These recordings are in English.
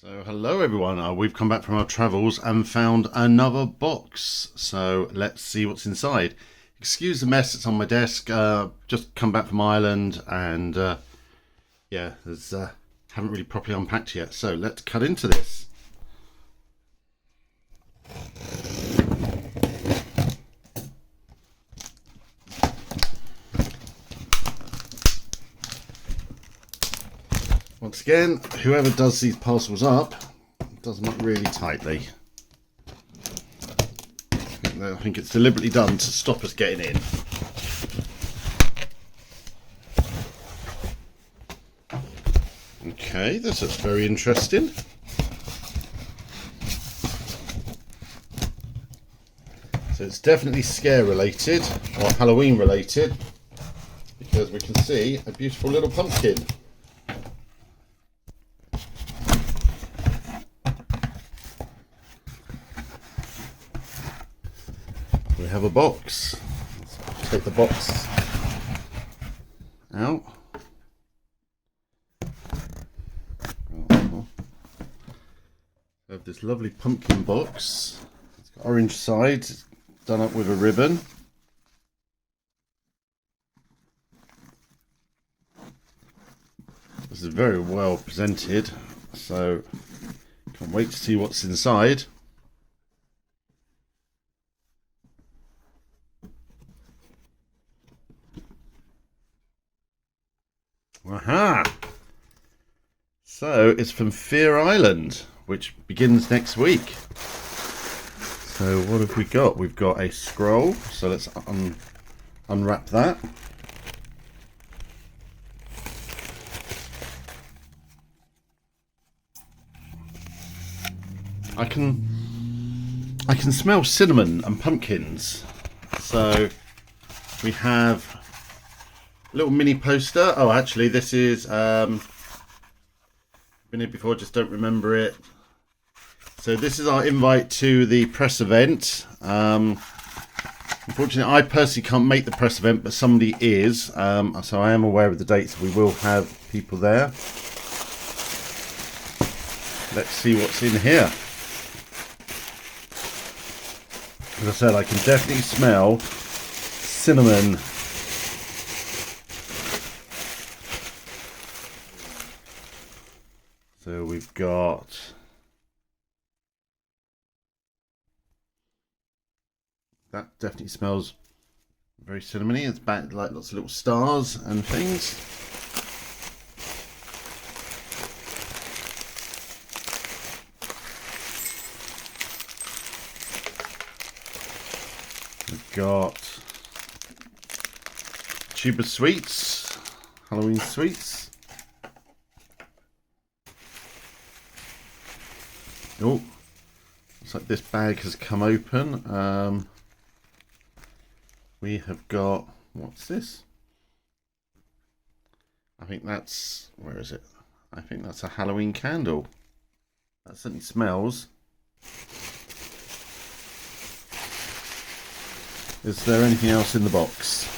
So hello everyone, we've come back from our travels and found another box. So let's see what's inside. Excuse the mess that's on my desk, just come back from Ireland and yeah, there's haven't really properly unpacked yet. So let's cut into this. Once again, whoever does these parcels up does them up really tightly. I think it's deliberately done to stop us getting in. Okay, this looks very interesting. So it's definitely scare related or Halloween related because we can see a beautiful little pumpkin. We have a box. Let's take the box out. We have this lovely pumpkin box. It's got orange sides, done up with a ribbon. This is very well presented, so can't wait to see what's inside. Aha! So it's from Fear Island, which begins next week. So what have we got? We've got a scroll. So let's unwrap that. I can smell cinnamon and pumpkins. So we have a little mini poster. Oh, actually, this is been here before, just don't remember it. So this is our invite to the press event. Unfortunately, I personally can't make the press event, but somebody is. So I am aware of the dates. We will have people there. Let's see what's in here. As I said, I can definitely smell cinnamon. So we've got that definitely smells very cinnamony. It's back like lots of little stars and things. We've got tube of sweets, Halloween sweets. Oh, looks like this bag has come open. We have got, what's this? I think that's, where is it? I think that's a Halloween candle. That certainly smells. Is there anything else in the box?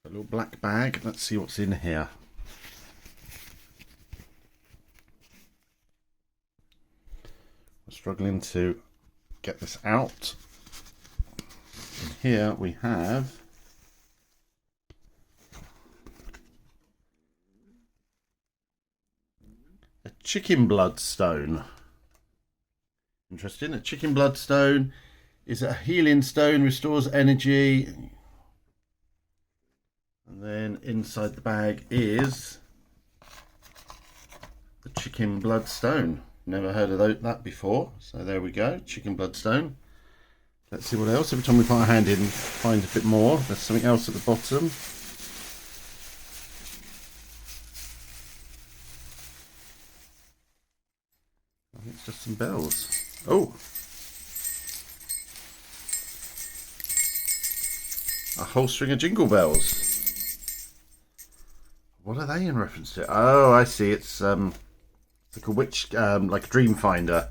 A little black bag. Let's see what's in here. We're struggling to get this out. And here we have a chicken bloodstone. Interesting. A chicken bloodstone is a healing stone, restores energy. And then inside the bag is the chicken bloodstone. Never heard of that before. So there we go, chicken bloodstone. Let's see what else. Every time we put our hand in, find a bit more. There's something else at the bottom. I think it's just some bells. Oh! A whole string of jingle bells. What are they in reference to? Oh, I see. It's like a witch, like a dream finder,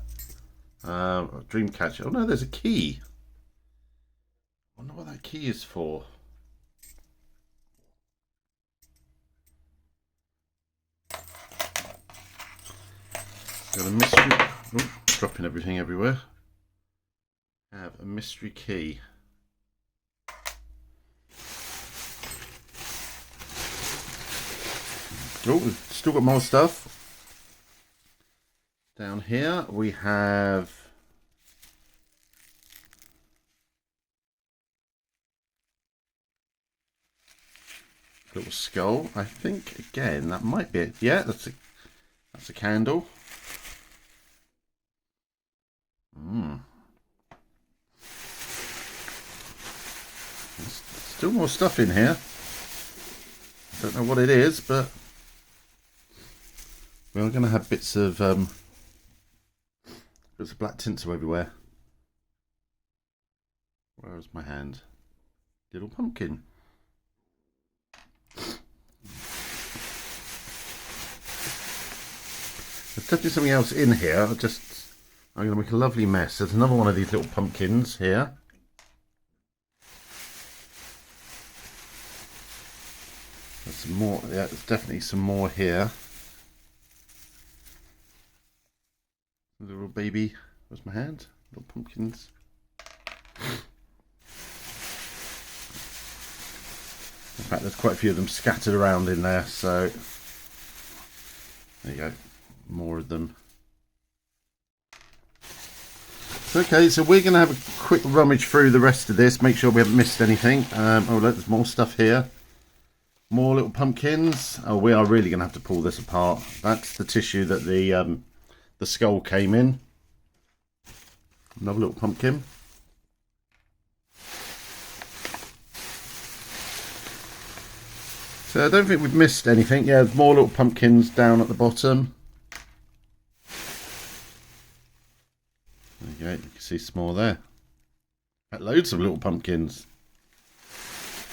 dream catcher. Oh no, there's a key. I wonder what that key is for. Got a mystery. Oh, dropping everything everywhere. Have a mystery key. Oh, we've still got more stuff. Down here we have a little skull. I think again that might be it. Yeah, that's a candle. There's still more stuff in here. Don't know what it is, but we're going to have bits of black tinsel everywhere. Where's my hand? Little pumpkin. There's definitely something else in here. I'm going to make a lovely mess. There's another one of these little pumpkins here. There's some more. Yeah, there's definitely some more here. Little baby. Where's my hand? Little pumpkins. In fact, there's quite a few of them scattered around in there. So there you go. More of them. Okay, so we're going to have a quick rummage through the rest of this. Make sure we haven't missed anything. Oh, look, there's more stuff here. More little pumpkins. Oh, we are really going to have to pull this apart. That's the tissue that the skull came in. Another little pumpkin. So I don't think we've missed anything. Yeah, there's more little pumpkins down at the bottom. There you go. You can see some more there. Loads of little pumpkins.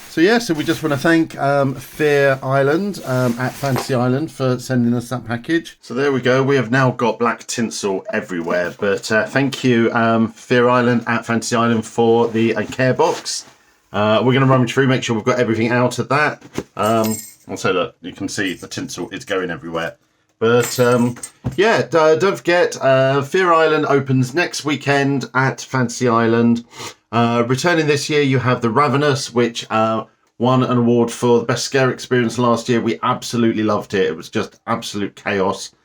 So yeah, so we just want to thank Fear Island at Fantasy Island for sending us that package. So there we go. We have now got black tinsel everywhere. But thank you, Fear Island at Fantasy Island, for the care box. We're going to rummage through, make sure we've got everything out of that. Also, look, you can see the tinsel is going everywhere. But yeah, don't forget, Fear Island opens next weekend at Fantasy Island. Returning this year, you have the Ravenous, which won an award for the best scare experience last year. We absolutely loved it. It was just absolute chaos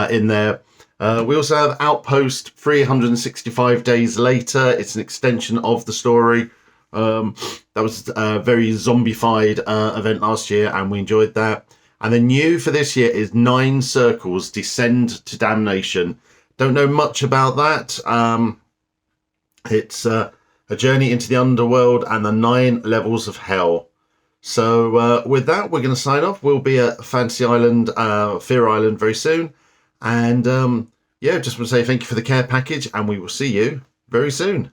in there. We also have Outpost 365 Days Later. It's an extension of the story. That was a very zombified event last year, and we enjoyed that. And the new for this year is 9 Circles Descend to Damnation. Don't know much about that. It's a journey into the underworld and the 9 levels of hell. So with that, we're going to sign off. We'll be at Fantasy Island, Fear Island very soon. And yeah, just want to say thank you for the care package, and we will see you very soon.